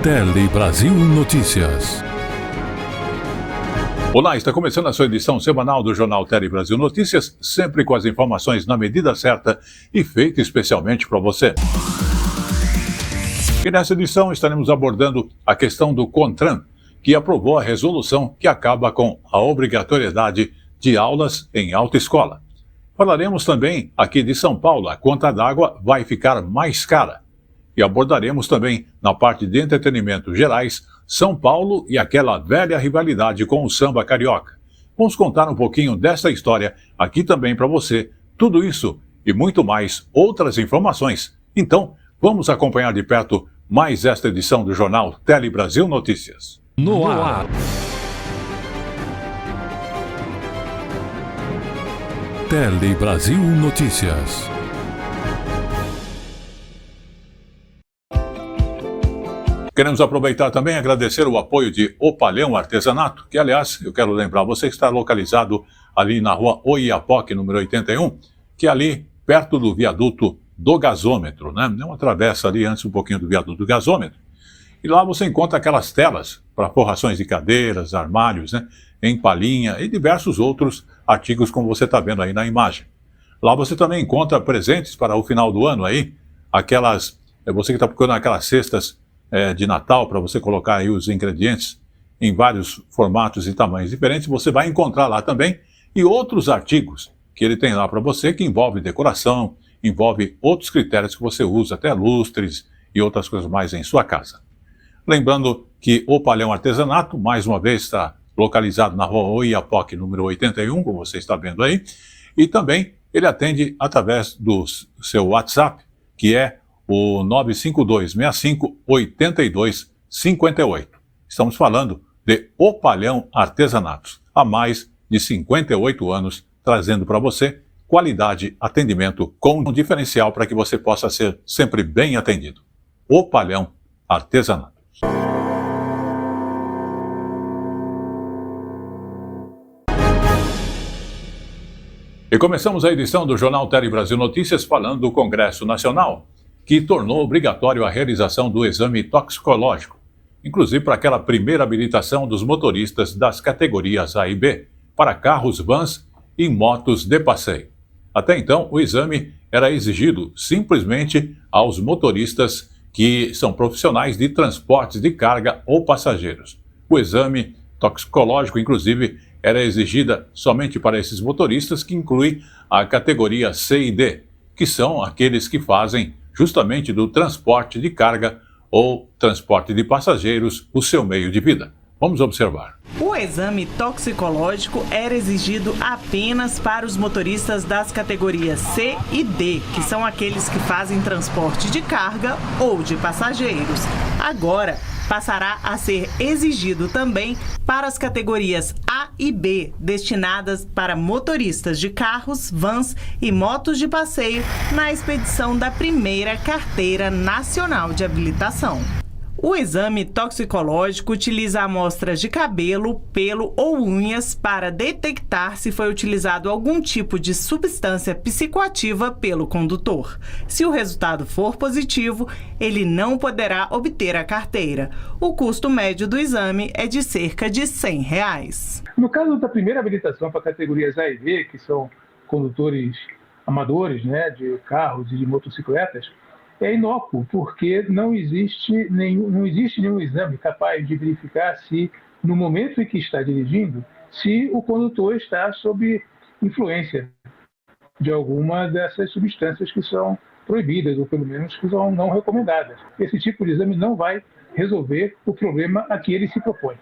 Tele Brasil Notícias. Olá, está começando a sua edição semanal do Jornal Tele Brasil Notícias, sempre com as informações na medida certa e feita especialmente para você. E nessa edição estaremos abordando a questão do CONTRAN, que aprovou a resolução que acaba com a obrigatoriedade de aulas em autoescola. Falaremos também aqui de São Paulo, a conta d'água vai ficar mais cara. E abordaremos também, na parte de entretenimento gerais, São Paulo e aquela velha rivalidade com o samba carioca. Vamos contar um pouquinho dessa história aqui também para você. Tudo isso e muito mais outras informações. Então, vamos acompanhar de perto mais esta edição do Jornal Tele Brasil Notícias. No ar. Tele Brasil Notícias. Queremos aproveitar também e agradecer o apoio de Opalhão Artesanato, que, aliás, eu quero lembrar você que está localizado ali na rua Oiapoque, número 81, que é ali perto do viaduto do gasômetro, né? É uma travessa ali antes um pouquinho do viaduto do gasômetro. E lá você encontra aquelas telas para forrações de cadeiras, armários, né? Em palhinha e diversos outros artigos como você está vendo aí na imagem. Lá você também encontra presentes para o final do ano aí, você que está procurando aquelas cestas de Natal, para você colocar aí os ingredientes em vários formatos e tamanhos diferentes, você vai encontrar lá também, e outros artigos que ele tem lá para você, que envolve decoração, envolve outros critérios que você usa, até lustres e outras coisas mais em sua casa. Lembrando que o Opalhão Artesanato, mais uma vez, está localizado na rua Oiapoque, número 81, como você está vendo aí, e também ele atende através do seu WhatsApp, que é o 95265-8258. Estamos falando de Opalhão Artesanatos, há mais de 58 anos, trazendo para você qualidade, atendimento com um diferencial para que você possa ser sempre bem atendido. Opalhão Artesanatos. E começamos a edição do Jornal Tele Brasil Notícias falando do Congresso Nacional, que tornou obrigatório a realização do exame toxicológico, inclusive para aquela primeira habilitação dos motoristas das categorias A e B, para carros, vans e motos de passeio. Até então, o exame era exigido simplesmente aos motoristas que são profissionais de transportes de carga ou passageiros. O exame toxicológico, inclusive, era exigida somente para esses motoristas, que inclui a categoria C e D, que são aqueles que fazem justamente do transporte de carga ou transporte de passageiros o seu meio de vida. Vamos observar. O exame toxicológico era exigido apenas para os motoristas das categorias C e D, que são aqueles que fazem transporte de carga ou de passageiros. Agora, passará a ser exigido também para as categorias A e B, destinadas para motoristas de carros, vans e motos de passeio na expedição da primeira Carteira Nacional de Habilitação. O exame toxicológico utiliza amostras de cabelo, pelo ou unhas para detectar se foi utilizado algum tipo de substância psicoativa pelo condutor. Se o resultado for positivo, ele não poderá obter a carteira. O custo médio do exame é de cerca de R$100. No caso da primeira habilitação para categorias A e B, que são condutores amadores, né, de carros e de motocicletas, é inócuo, porque não existe nenhum exame capaz de verificar se, no momento em que está dirigindo, se o condutor está sob influência de alguma dessas substâncias que são proibidas, ou pelo menos que são não recomendadas. Esse tipo de exame não vai resolver o problema a que ele se propõe.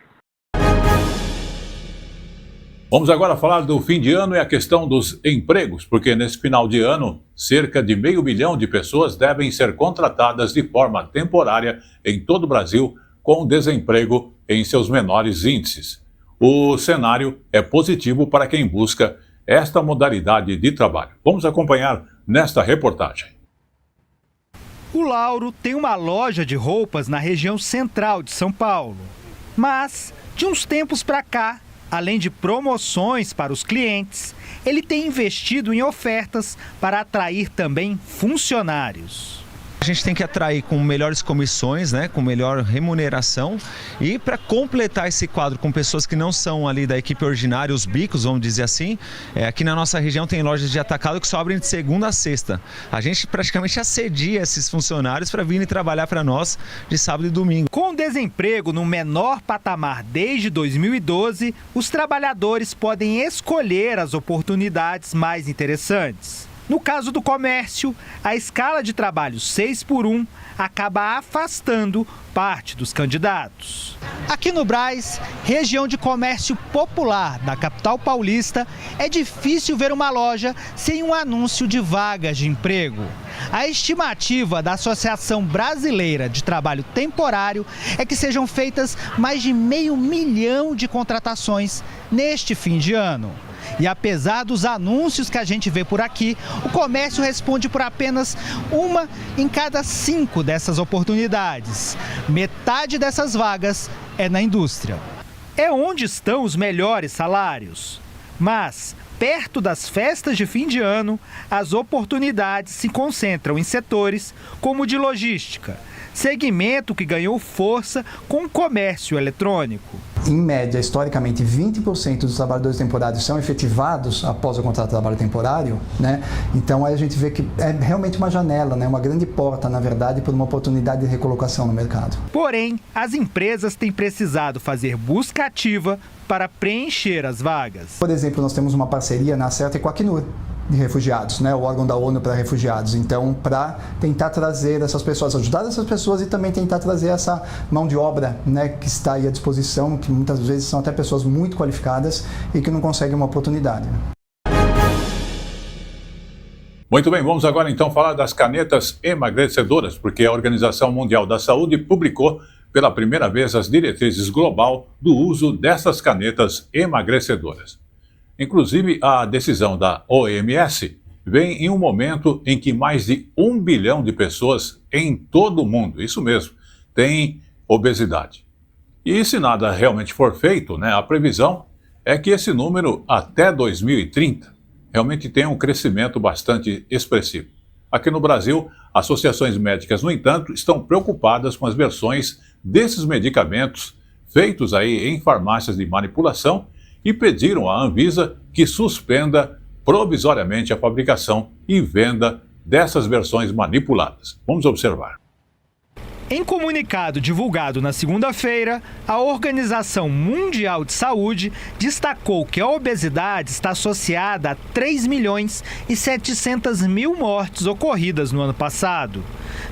Vamos agora falar do fim de ano e a questão dos empregos, porque nesse final de ano, cerca de 500 mil de pessoas devem ser contratadas de forma temporária em todo o Brasil, com desemprego em seus menores índices. O cenário é positivo para quem busca esta modalidade de trabalho. Vamos acompanhar nesta reportagem. O Lauro tem uma loja de roupas na região central de São Paulo. Mas, de uns tempos para cá, além de promoções para os clientes, ele tem investido em ofertas para atrair também funcionários. A gente tem que atrair com melhores comissões, né, com melhor remuneração, e para completar esse quadro com pessoas que não são ali da equipe ordinária, os bicos, vamos dizer assim, aqui na nossa região tem lojas de atacado que só abrem de segunda a sexta. A gente praticamente assedia esses funcionários para virem trabalhar para nós de sábado e domingo. Com o desemprego no menor patamar desde 2012, os trabalhadores podem escolher as oportunidades mais interessantes. No caso do comércio, a escala de trabalho 6x1 acaba afastando parte dos candidatos. Aqui no Brás, região de comércio popular da capital paulista, é difícil ver uma loja sem um anúncio de vagas de emprego. A estimativa da Associação Brasileira de Trabalho Temporário é que sejam feitas mais de 500 mil de contratações neste fim de ano. E apesar dos anúncios que a gente vê por aqui, o comércio responde por apenas 1 em cada 5 dessas oportunidades. Metade dessas vagas é na indústria. É onde estão os melhores salários. Mas, perto das festas de fim de ano, as oportunidades se concentram em setores como o de logística, segmento que ganhou força com o comércio eletrônico. Em média, historicamente, 20% dos trabalhadores temporários são efetivados após o contrato de trabalho temporário, né? Então aí a gente vê que é realmente uma janela, né? Uma grande porta, na verdade, para uma oportunidade de recolocação no mercado. Porém, as empresas têm precisado fazer busca ativa para preencher as vagas. Por exemplo, nós temos uma parceria na Acerta e com a Acnur, de refugiados, né? O órgão da ONU para refugiados. Então, para tentar trazer essas pessoas, ajudar essas pessoas e também tentar trazer essa mão de obra, né, que está aí à disposição, que muitas vezes são até pessoas muito qualificadas e que não conseguem uma oportunidade. Muito bem, vamos agora então falar das canetas emagrecedoras, porque a Organização Mundial da Saúde publicou pela primeira vez as diretrizes global do uso dessas canetas emagrecedoras. Inclusive, a decisão da OMS vem em um momento em que mais de 1 bilhão de pessoas em todo o mundo, isso mesmo, têm obesidade. E se nada realmente for feito, né, a previsão é que esse número, até 2030, realmente tenha um crescimento bastante expressivo. Aqui no Brasil, associações médicas, no entanto, estão preocupadas com as versões desses medicamentos feitos aí em farmácias de manipulação e pediram à Anvisa que suspenda provisoriamente a fabricação e venda dessas versões manipuladas. Vamos observar. Em comunicado divulgado na segunda-feira, a Organização Mundial de Saúde destacou que a obesidade está associada a 3.700.000 mortes ocorridas no ano passado.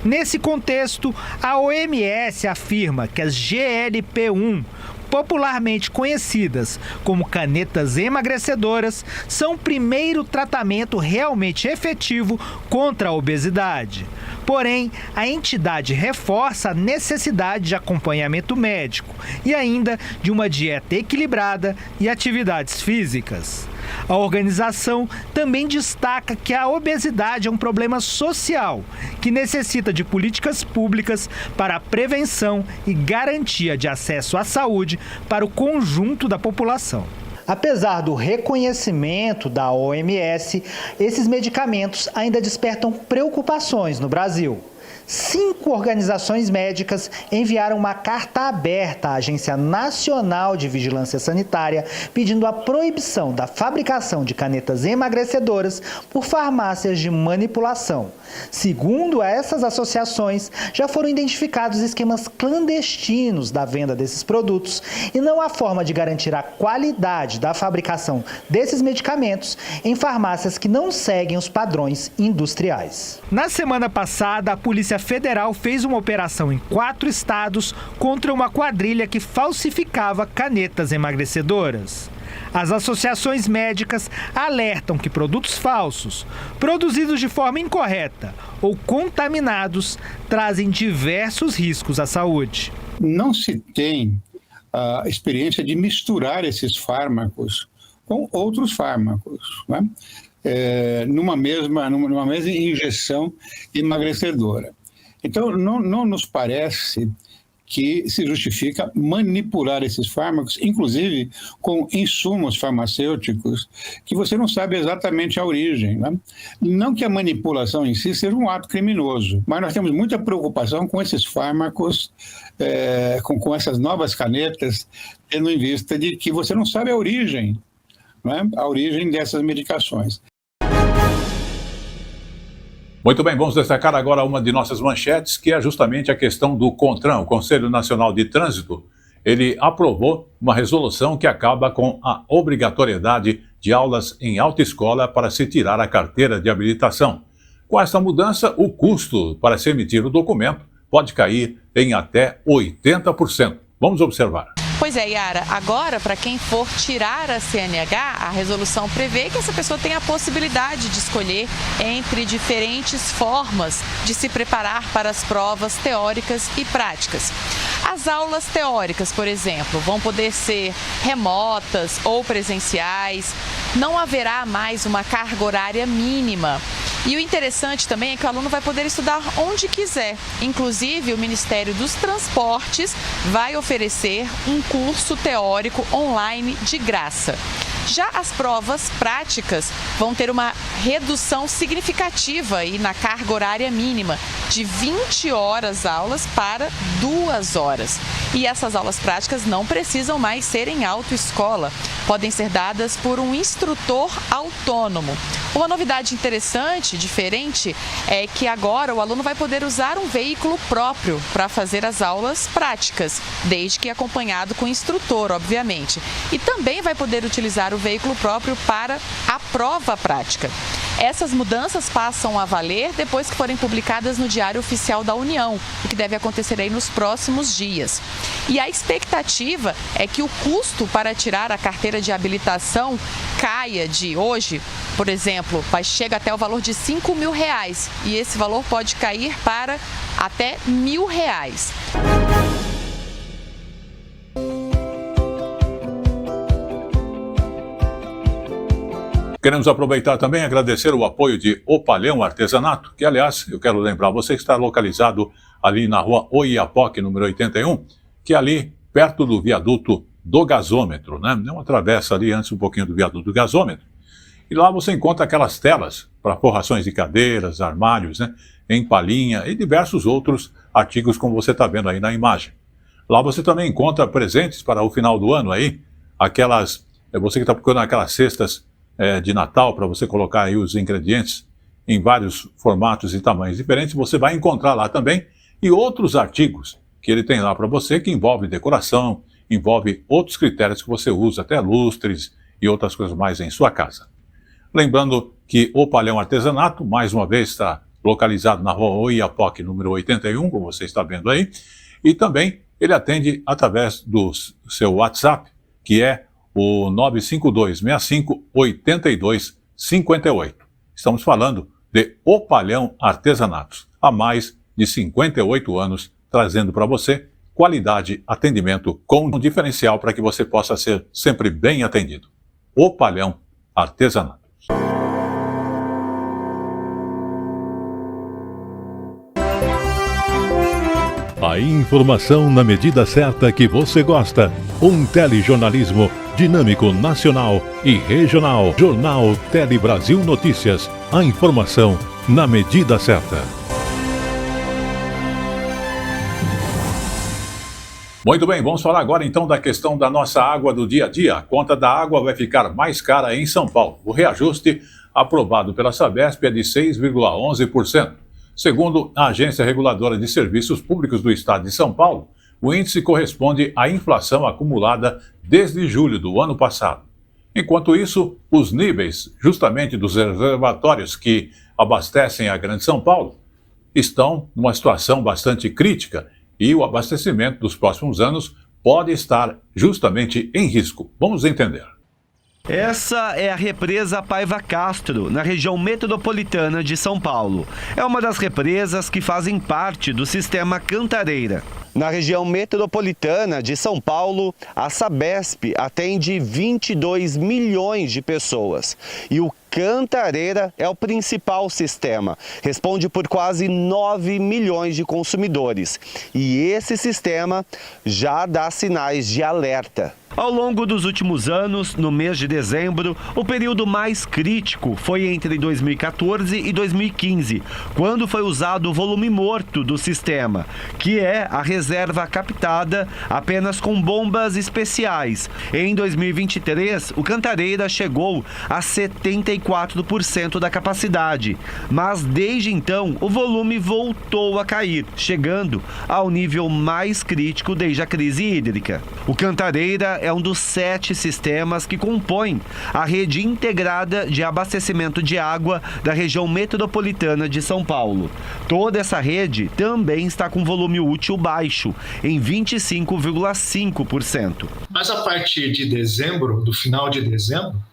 Nesse contexto, a OMS afirma que as GLP-1, popularmente conhecidas como canetas emagrecedoras, são o primeiro tratamento realmente efetivo contra a obesidade. Porém, a entidade reforça a necessidade de acompanhamento médico e ainda de uma dieta equilibrada e atividades físicas. A organização também destaca que a obesidade é um problema social que necessita de políticas públicas para a prevenção e garantia de acesso à saúde para o conjunto da população. Apesar do reconhecimento da OMS, esses medicamentos ainda despertam preocupações no Brasil. 5 organizações médicas enviaram uma carta aberta à Agência Nacional de Vigilância Sanitária pedindo a proibição da fabricação de canetas emagrecedoras por farmácias de manipulação. Segundo essas associações, já foram identificados esquemas clandestinos da venda desses produtos e não há forma de garantir a qualidade da fabricação desses medicamentos em farmácias que não seguem os padrões industriais. Na semana passada, a Polícia Federal fez uma operação em 4 estados contra uma quadrilha que falsificava canetas emagrecedoras. As associações médicas alertam que produtos falsos, produzidos de forma incorreta ou contaminados, trazem diversos riscos à saúde. Não se tem a experiência de misturar esses fármacos com outros fármacos, né? Numa mesma injeção emagrecedora. Então, não nos parece que se justifica manipular esses fármacos, inclusive com insumos farmacêuticos, que você não sabe exatamente a origem, né? Não que a manipulação em si seja um ato criminoso, mas nós temos muita preocupação com esses fármacos, com essas novas canetas, tendo em vista de que você não sabe a origem, né? A origem dessas medicações. Muito bem, vamos destacar agora uma de nossas manchetes, que é justamente a questão do CONTRAN, o Conselho Nacional de Trânsito. Ele aprovou uma resolução que acaba com a obrigatoriedade de aulas em autoescola para se tirar a carteira de habilitação. Com esta mudança, o custo para se emitir o documento pode cair em até 80%. Vamos observar. Pois é, Yara, agora para quem for tirar a CNH, a resolução prevê que essa pessoa tenha a possibilidade de escolher entre diferentes formas de se preparar para as provas teóricas e práticas. As aulas teóricas, por exemplo, vão poder ser remotas ou presenciais, não haverá mais uma carga horária mínima. E o interessante também é que o aluno vai poder estudar onde quiser. Inclusive, o Ministério dos Transportes vai oferecer um curso teórico online de graça. Já as provas práticas vão ter uma redução significativa aí na carga horária mínima, de 20 horas aulas para 2 horas. E essas aulas práticas não precisam mais ser em autoescola, podem ser dadas por um instrutor autônomo. Uma novidade interessante, diferente, é que agora o aluno vai poder usar um veículo próprio para fazer as aulas práticas, desde que acompanhado com o instrutor, obviamente. E também vai poder utilizar o veículo próprio para a prova prática. Essas mudanças passam a valer depois que forem publicadas no Diário Oficial da União, o que deve acontecer aí nos próximos dias. E a expectativa é que o custo para tirar a carteira de habilitação caia de hoje, por exemplo, chega até o valor de R$5.000 e esse valor pode cair para até R$1.000. Queremos aproveitar também e agradecer o apoio de Opalhão Artesanato, que, aliás, eu quero lembrar você que está localizado ali na rua Oiapoque, número 81, que é ali perto do viaduto do gasômetro, né? É uma travessa ali antes um pouquinho do viaduto do gasômetro. E lá você encontra aquelas telas para forrações de cadeiras, armários, né? Em palhinha e diversos outros artigos como você está vendo aí na imagem. Lá você também encontra presentes para o final do ano aí, você que está procurando aquelas cestas de Natal para você colocar aí os ingredientes em vários formatos e tamanhos diferentes, você vai encontrar lá também, e outros artigos que ele tem lá para você, que envolve decoração, envolve outros critérios que você usa, até lustres e outras coisas mais em sua casa. Lembrando que o Opalhão Artesanato, mais uma vez, está localizado na rua Oiapoque, número 81, como você está vendo aí, e também ele atende através do seu WhatsApp, que é o 95265-8258. Estamos falando de Opalhão Artesanatos, há mais de 58 anos, trazendo para você qualidade, atendimento com um diferencial para que você possa ser sempre bem atendido. Opalhão Artesanatos. A informação na medida certa que você gosta. Um telejornalismo dinâmico, nacional e regional. Jornal Tele Brasil Notícias. A informação na medida certa. Muito bem, vamos falar agora então da questão da nossa água do dia a dia. A conta da água vai ficar mais cara em São Paulo. O reajuste aprovado pela Sabesp é de 6,11%. Segundo a Agência Reguladora de Serviços Públicos do Estado de São Paulo, o índice corresponde à inflação acumulada desde julho do ano passado. Enquanto isso, os níveis, justamente dos reservatórios que abastecem a Grande São Paulo, estão numa situação bastante crítica e o abastecimento dos próximos anos pode estar justamente em risco. Vamos entender. Essa é a represa Paiva Castro, na região metropolitana de São Paulo. É uma das represas que fazem parte do sistema Cantareira. Na região metropolitana de São Paulo, a Sabesp atende 22 milhões de pessoas. E o Cantareira é o principal sistema. Responde por quase 9 milhões de consumidores. E esse sistema já dá sinais de alerta. Ao longo dos últimos anos, no mês de dezembro, o período mais crítico foi entre 2014 e 2015, quando foi usado o volume morto do sistema, que é a reserva captada apenas com bombas especiais. Em 2023, o Cantareira chegou a 74% da capacidade, mas desde então o volume voltou a cair, chegando ao nível mais crítico desde a crise hídrica. O Cantareira é um dos 7 sistemas que compõem a rede integrada de abastecimento de água da região metropolitana de São Paulo. Toda essa rede também está com volume útil baixo, em 25,5%. Mas a partir de dezembro, do final de dezembro,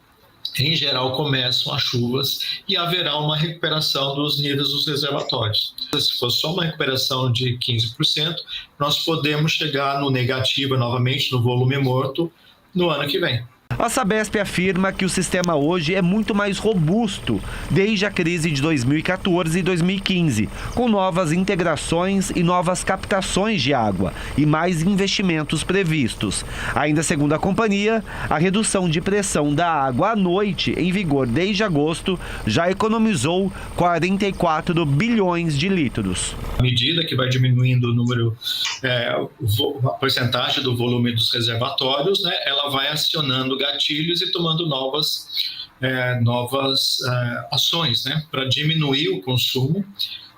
em geral começam as chuvas e haverá uma recuperação dos níveis dos reservatórios. Se for só uma recuperação de 15%, nós podemos chegar no negativo novamente, no volume morto, no ano que vem. A Sabesp afirma que o sistema hoje é muito mais robusto desde a crise de 2014 e 2015, com novas integrações e novas captações de água e mais investimentos previstos. Ainda segundo a companhia, a redução de pressão da água à noite, em vigor desde agosto, já economizou 44 bilhões de litros. À medida que vai diminuindo o número, a porcentagem do volume dos reservatórios, né, ela vai acionando gatilhos e tomando novas ações, né, para diminuir o consumo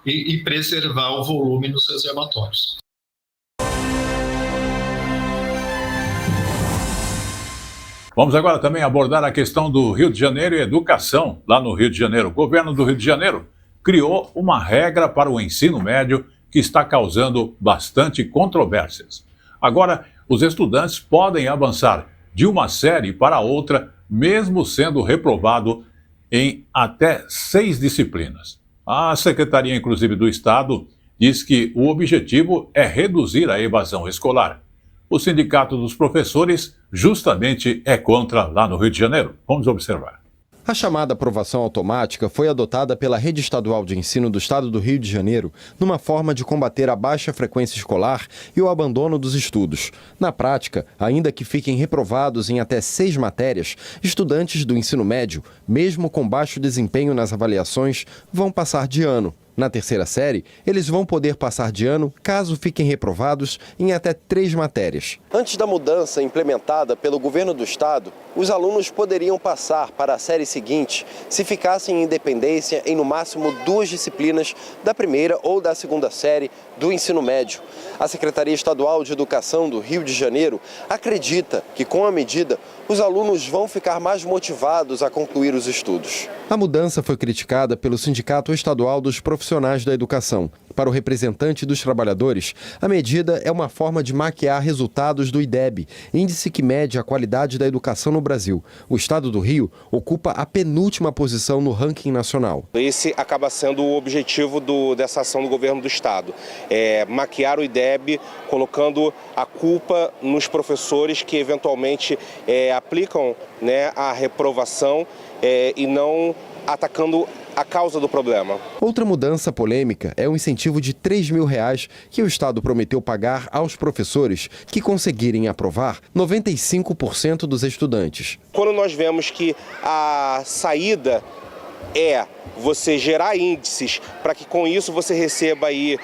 e preservar o volume nos reservatórios. Vamos agora também abordar a questão do Rio de Janeiro e educação lá no Rio de Janeiro. O governo do Rio de Janeiro criou uma regra para o ensino médio que está causando bastante controvérsias. Agora, os estudantes podem avançar de uma série para outra, mesmo sendo reprovado em até 6 disciplinas. A Secretaria, inclusive, do Estado diz que o objetivo é reduzir a evasão escolar. O Sindicato dos Professores justamente é contra lá no Rio de Janeiro. Vamos observar. A chamada aprovação automática foi adotada pela Rede Estadual de Ensino do Estado do Rio de Janeiro numa forma de combater a baixa frequência escolar e o abandono dos estudos. Na prática, ainda que fiquem reprovados em até 6 matérias, estudantes do ensino médio, mesmo com baixo desempenho nas avaliações, vão passar de ano. Na terceira série, eles vão poder passar de ano caso fiquem reprovados em até 3 matérias. Antes da mudança implementada pelo governo do estado, os alunos poderiam passar para a série seguinte se ficassem em independência em no máximo 2 disciplinas da primeira ou da segunda série do ensino médio. A Secretaria Estadual de Educação do Rio de Janeiro acredita que, com a medida, os alunos vão ficar mais motivados a concluir os estudos. A mudança foi criticada pelo Sindicato Estadual dos Profissionais da Educação. Para o representante dos trabalhadores, a medida é uma forma de maquiar resultados do IDEB, índice que mede a qualidade da educação no Brasil. O estado do Rio ocupa a penúltima posição no ranking nacional. Esse acaba sendo o objetivo dessa ação do governo do estado, maquiar o IDEB, colocando a culpa nos professores que eventualmente aplicam, né, a reprovação e não atacando a causa do problema. Outra mudança polêmica é o incentivo de R$3 mil que o Estado prometeu pagar aos professores que conseguirem aprovar 95% dos estudantes. Quando nós vemos que a saída é você gerar índices para que com isso você receba aí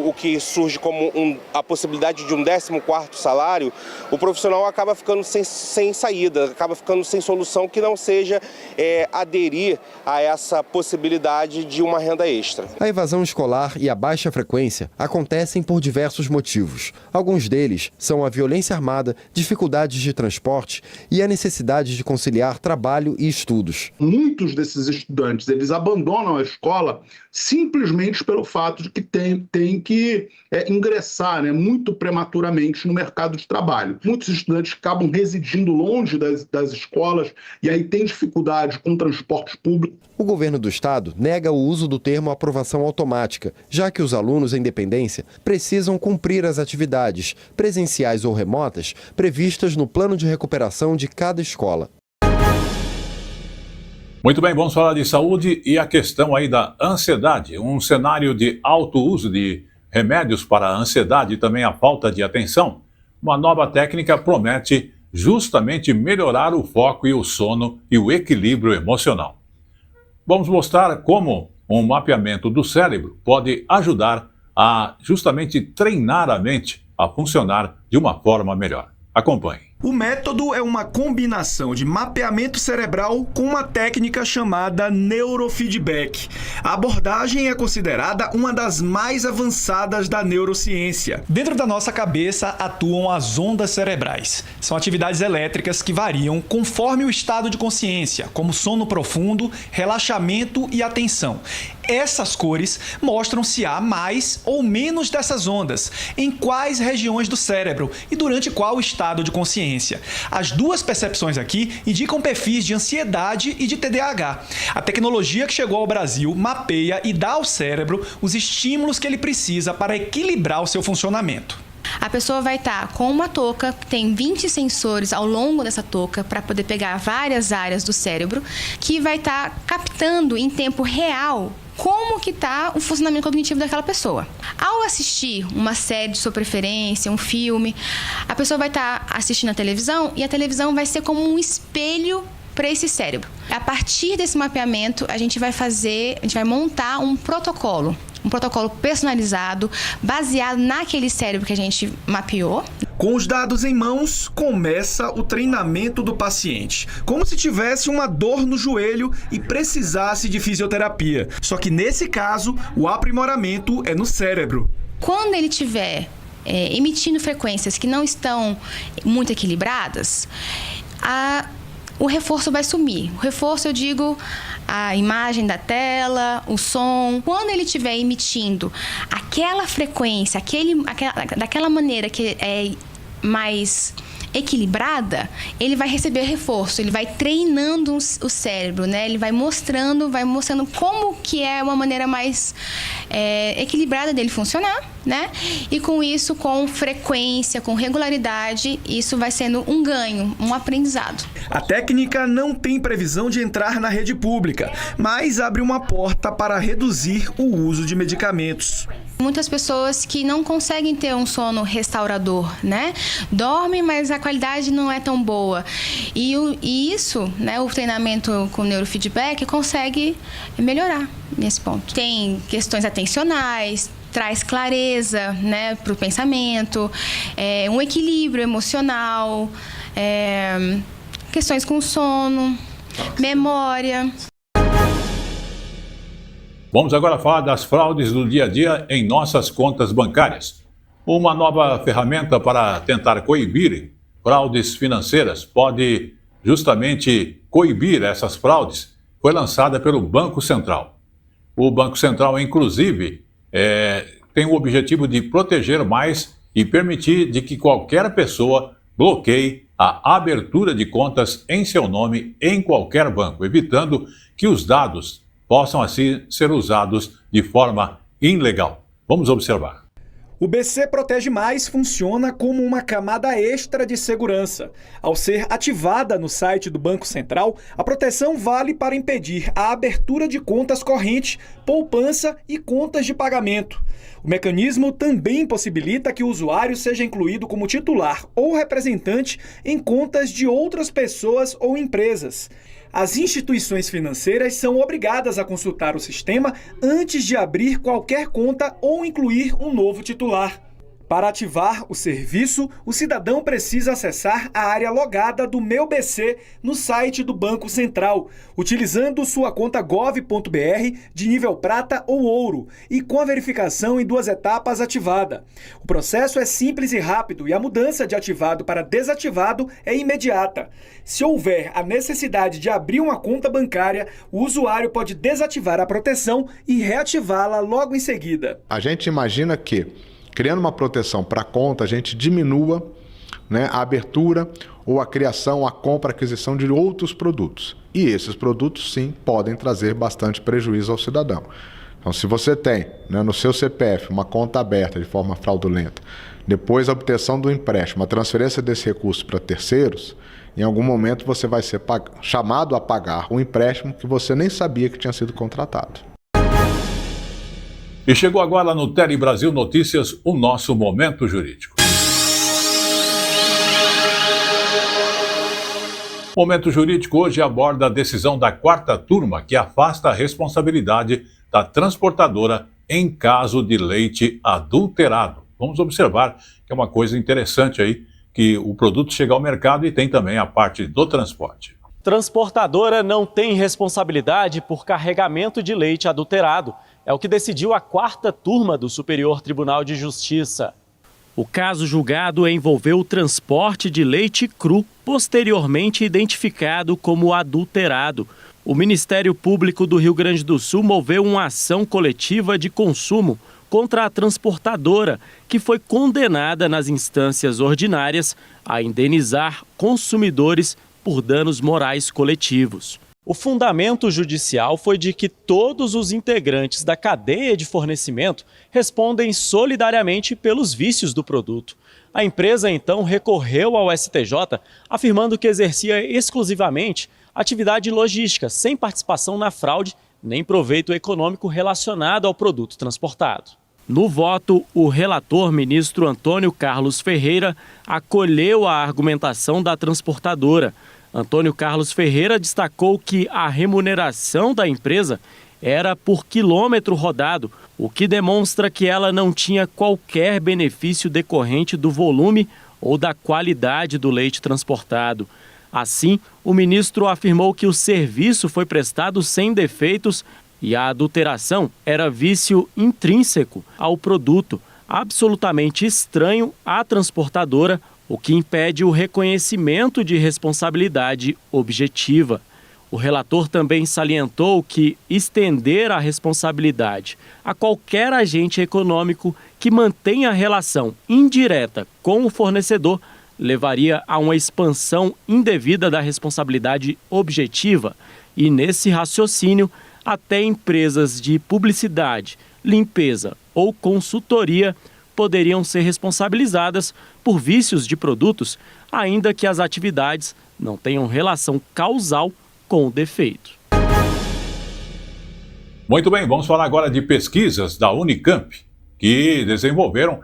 o que surge como a possibilidade de um 14º salário, o profissional acaba ficando sem saída, acaba ficando sem solução que não seja aderir a essa possibilidade de uma renda extra. A evasão escolar e a baixa frequência acontecem por diversos motivos. Alguns deles são a violência armada, dificuldades de transporte e a necessidade de conciliar trabalho e estudos. Muitos desses estudantes, eles abandonam a escola simplesmente pelo fato de que tem que ingressar, né, muito prematuramente no mercado de trabalho. Muitos estudantes acabam residindo longe das escolas e aí tem dificuldade com o transporte público. O governo do estado nega o uso do termo aprovação automática, já que os alunos em dependência precisam cumprir as atividades, presenciais ou remotas, previstas no plano de recuperação de cada escola. Muito bem, vamos falar de saúde e a questão aí da ansiedade. Um cenário de alto uso de remédios para a ansiedade e também a falta de atenção. Uma nova técnica promete justamente melhorar o foco e o sono e o equilíbrio emocional. Vamos mostrar como um mapeamento do cérebro pode ajudar a justamente treinar a mente a funcionar de uma forma melhor. Acompanhe. O método é uma combinação de mapeamento cerebral com uma técnica chamada neurofeedback. A abordagem é considerada uma das mais avançadas da neurociência. Dentro da nossa cabeça atuam as ondas cerebrais. São atividades elétricas que variam conforme o estado de consciência, como sono profundo, relaxamento e atenção. Essas cores mostram se há mais ou menos dessas ondas, em quais regiões do cérebro e durante qual estado de consciência. As duas percepções aqui indicam perfis de ansiedade e de TDAH. A tecnologia que chegou ao Brasil mapeia e dá ao cérebro os estímulos que ele precisa para equilibrar o seu funcionamento. A pessoa vai estar com uma touca, tem 20 sensores ao longo dessa touca para poder pegar várias áreas do cérebro, que vai estar captando em tempo real como que está o funcionamento cognitivo daquela pessoa. Ao assistir uma série de sua preferência, um filme, a pessoa vai estar assistindo a televisão e a televisão vai ser como um espelho para esse cérebro. A partir desse mapeamento, a gente vai montar um protocolo personalizado, baseado naquele cérebro que a gente mapeou. Com os dados em mãos, começa o treinamento do paciente, como se tivesse uma dor no joelho e precisasse de fisioterapia. Só que nesse caso, o aprimoramento é no cérebro. Quando ele estiver emitindo frequências que não estão muito equilibradas, o reforço vai sumir. O reforço, eu digo, a imagem da tela, o som. Quando ele estiver emitindo aquela frequência, daquela maneira que é mais equilibrada, ele vai receber reforço, ele vai treinando o cérebro, né? Ele vai mostrando como que é uma maneira mais equilibrada dele funcionar, né? E com isso, com frequência, com regularidade, isso vai sendo um ganho, um aprendizado. A técnica não tem previsão de entrar na rede pública, mas abre uma porta para reduzir o uso de medicamentos. Muitas pessoas que não conseguem ter um sono restaurador, né? Dormem, mas a qualidade não é tão boa. E isso, né, o treinamento com neurofeedback consegue melhorar nesse ponto. Tem questões atencionais, traz clareza, né, para o pensamento, um equilíbrio emocional, questões com sono, memória. Vamos agora falar das fraudes do dia a dia em nossas contas bancárias. Uma nova ferramenta para tentar coibir fraudes financeiras pode justamente coibir essas fraudes. Foi lançada pelo Banco Central. O Banco Central, inclusive, tem o objetivo de proteger mais e permitir de que qualquer pessoa bloqueie a abertura de contas em seu nome em qualquer banco, evitando que os dados possam assim ser usados de forma ilegal. Vamos observar. O BC Protege Mais funciona como uma camada extra de segurança. Ao ser ativada no site do Banco Central, a proteção vale para impedir a abertura de contas correntes, poupança e contas de pagamento. O mecanismo também possibilita que o usuário seja incluído como titular ou representante em contas de outras pessoas ou empresas. As instituições financeiras são obrigadas a consultar o sistema antes de abrir qualquer conta ou incluir um novo titular. Para ativar o serviço, o cidadão precisa acessar a área logada do Meu BC no site do Banco Central, utilizando sua conta gov.br de nível prata ou ouro e com a verificação em 2 etapas ativada. O processo é simples e rápido e a mudança de ativado para desativado é imediata. Se houver a necessidade de abrir uma conta bancária, o usuário pode desativar a proteção e reativá-la logo em seguida. A gente imagina que, criando uma proteção para a conta, a gente diminua, né, a abertura ou a criação, a compra, a aquisição de outros produtos. E esses produtos, sim, podem trazer bastante prejuízo ao cidadão. Então, se você tem, né, no seu CPF uma conta aberta de forma fraudulenta, depois a obtenção do empréstimo, a transferência desse recurso para terceiros, em algum momento você vai ser chamado a pagar um empréstimo que você nem sabia que tinha sido contratado. E chegou agora no Tele Brasil Notícias o nosso Momento Jurídico. O Momento Jurídico hoje aborda a decisão da 4ª turma que afasta a responsabilidade da transportadora em caso de leite adulterado. Vamos observar que é uma coisa interessante aí, que o produto chega ao mercado e tem também a parte do transporte. Transportadora não tem responsabilidade por carregamento de leite adulterado. É o que decidiu a 4ª turma do Superior Tribunal de Justiça. O caso julgado envolveu o transporte de leite cru, posteriormente identificado como adulterado. O Ministério Público do Rio Grande do Sul moveu uma ação coletiva de consumo contra a transportadora, que foi condenada nas instâncias ordinárias a indenizar consumidores por danos morais coletivos. O fundamento judicial foi de que todos os integrantes da cadeia de fornecimento respondem solidariamente pelos vícios do produto. A empresa, então, recorreu ao STJ, afirmando que exercia exclusivamente atividade logística, sem participação na fraude nem proveito econômico relacionado ao produto transportado. No voto, o relator, ministro Antônio Carlos Ferreira, acolheu a argumentação da transportadora. Antônio Carlos Ferreira destacou que a remuneração da empresa era por quilômetro rodado, o que demonstra que ela não tinha qualquer benefício decorrente do volume ou da qualidade do leite transportado. Assim, o ministro afirmou que o serviço foi prestado sem defeitos e a adulteração era vício intrínseco ao produto, absolutamente estranho à transportadora, o que impede o reconhecimento de responsabilidade objetiva. O relator também salientou que estender a responsabilidade a qualquer agente econômico que mantenha relação indireta com o fornecedor levaria a uma expansão indevida da responsabilidade objetiva e, nesse raciocínio, até empresas de publicidade, limpeza ou consultoria poderiam ser responsabilizadas por vícios de produtos, ainda que as atividades não tenham relação causal com o defeito. Muito bem, vamos falar agora de pesquisas da Unicamp, que desenvolveram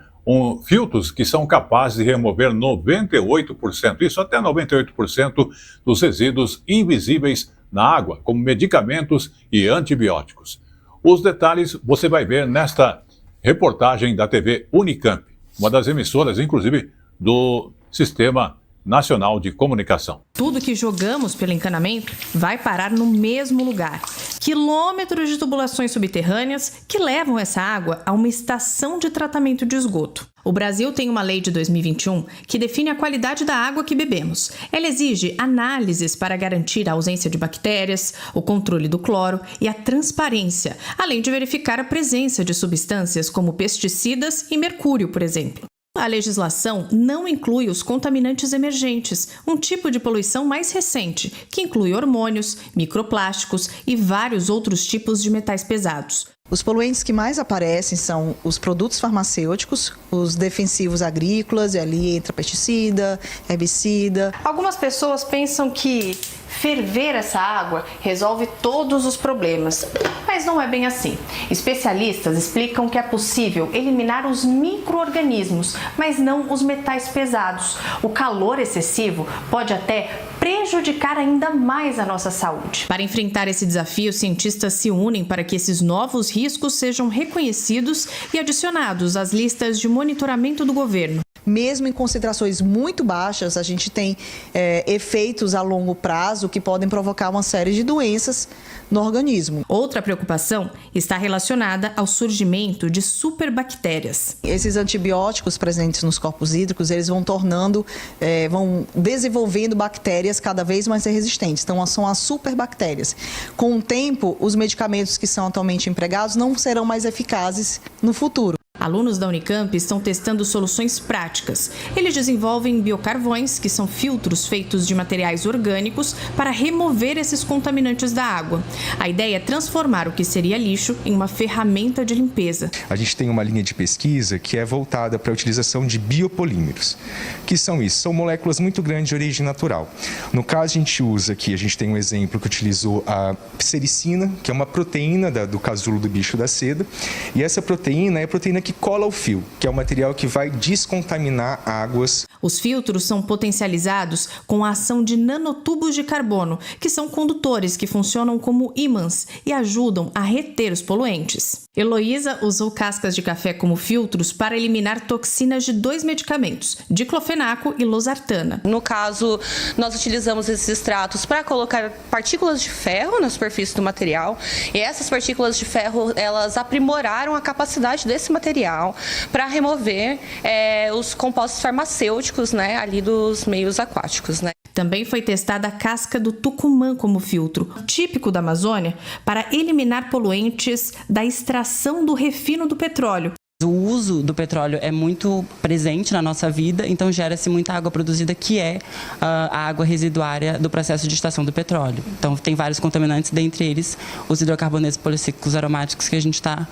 filtros que são capazes de remover 98%, isso até 98% dos resíduos invisíveis na água, como medicamentos e antibióticos. Os detalhes você vai ver nesta reportagem da TV Unicamp, uma das emissoras, inclusive, do Sistema Nacional de Comunicação. Tudo que jogamos pelo encanamento vai parar no mesmo lugar. Quilômetros de tubulações subterrâneas que levam essa água a uma estação de tratamento de esgoto. O Brasil tem uma lei de 2021 que define a qualidade da água que bebemos. Ela exige análises para garantir a ausência de bactérias, o controle do cloro e a transparência, além de verificar a presença de substâncias como pesticidas e mercúrio, por exemplo. A legislação não inclui os contaminantes emergentes, um tipo de poluição mais recente, que inclui hormônios, microplásticos e vários outros tipos de metais pesados. Os poluentes que mais aparecem são os produtos farmacêuticos, os defensivos agrícolas, e ali entra pesticida, herbicida. Algumas pessoas pensam que ferver essa água resolve todos os problemas, mas não é bem assim. Especialistas explicam que é possível eliminar os micro-organismos, mas não os metais pesados. O calor excessivo pode até prejudicar ainda mais a nossa saúde. Para enfrentar esse desafio, cientistas se unem para que esses novos riscos sejam reconhecidos e adicionados às listas de monitoramento do governo. Mesmo em concentrações muito baixas, a gente tem efeitos a longo prazo que podem provocar uma série de doenças no organismo. Outra preocupação está relacionada ao surgimento de superbactérias. Esses antibióticos presentes nos corpos hídricos, eles vão vão desenvolvendo bactérias cada vez mais resistentes. Então, são as superbactérias. Com o tempo, os medicamentos que são atualmente empregados não serão mais eficazes no futuro. Alunos da Unicamp estão testando soluções práticas. Eles desenvolvem biocarvões, que são filtros feitos de materiais orgânicos para remover esses contaminantes da água. A ideia é transformar o que seria lixo em uma ferramenta de limpeza. A gente tem uma linha de pesquisa que é voltada para a utilização de biopolímeros. Que são isso? São moléculas muito grandes de origem natural. No caso, a gente usa aqui, a gente tem um exemplo que utilizou a psericina, que é uma proteína do casulo do bicho da seda. E essa proteína é a proteína que cola o fio, que é o material que vai descontaminar águas. Os filtros são potencializados com a ação de nanotubos de carbono, que são condutores que funcionam como ímãs e ajudam a reter os poluentes. Heloísa usou cascas de café como filtros para eliminar toxinas de 2 medicamentos, diclofenaco e losartana. No caso, nós utilizamos esses extratos para colocar partículas de ferro na superfície do material, e essas partículas de ferro, elas aprimoraram a capacidade desse material para remover os compostos farmacêuticos, né, ali dos meios aquáticos, né. Também foi testada a casca do tucumã como filtro, típico da Amazônia, para eliminar poluentes da extração do refino do petróleo. O uso do petróleo é muito presente na nossa vida, então gera-se muita água produzida que é a água residuária do processo de extração do petróleo. Então tem vários contaminantes, dentre eles os hidrocarbonetos policíclicos aromáticos que a gente está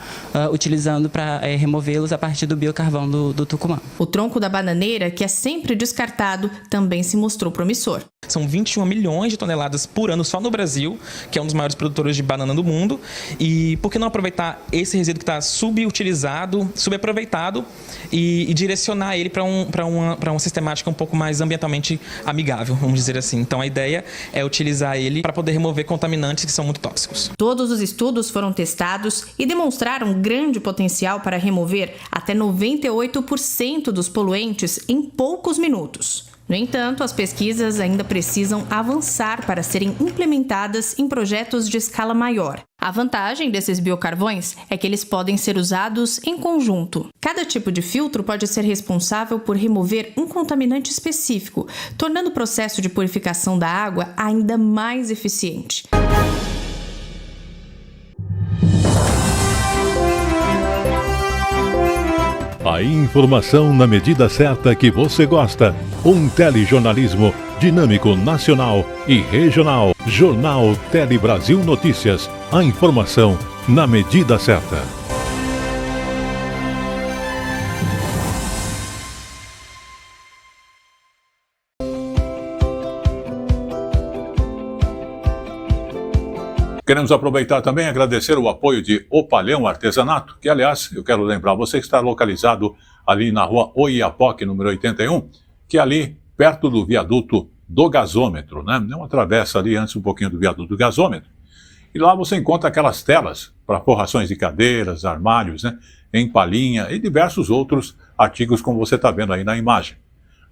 utilizando para removê-los a partir do biocarvão do tucumã. O tronco da bananeira, que é sempre descartado, também se mostrou promissor. São 21 milhões de toneladas por ano só no Brasil, que é um dos maiores produtores de banana do mundo. E por que não aproveitar esse resíduo que está subutilizado, subaproveitado e direcionar ele para uma sistemática um pouco mais ambientalmente amigável, vamos dizer assim. Então a ideia é utilizar ele para poder remover contaminantes que são muito tóxicos. Todos os estudos foram testados e demonstraram grande potencial para remover até 98% dos poluentes em poucos minutos. No entanto, as pesquisas ainda precisam avançar para serem implementadas em projetos de escala maior. A vantagem desses biocarvões é que eles podem ser usados em conjunto. Cada tipo de filtro pode ser responsável por remover um contaminante específico, tornando o processo de purificação da água ainda mais eficiente. A informação na medida certa que você gosta. Um telejornalismo dinâmico nacional e regional. Jornal Tele Brasil Notícias. A informação na medida certa. Queremos aproveitar também e agradecer o apoio de Opalhão Artesanato, que, aliás, eu quero lembrar você que está localizado ali na rua Oiapoque, número 81, que é ali perto do viaduto do gasômetro, né? É uma travessa ali antes um pouquinho do viaduto do gasômetro. E lá você encontra aquelas telas para forrações de cadeiras, armários, né? Em palhinha e diversos outros artigos como você está vendo aí na imagem.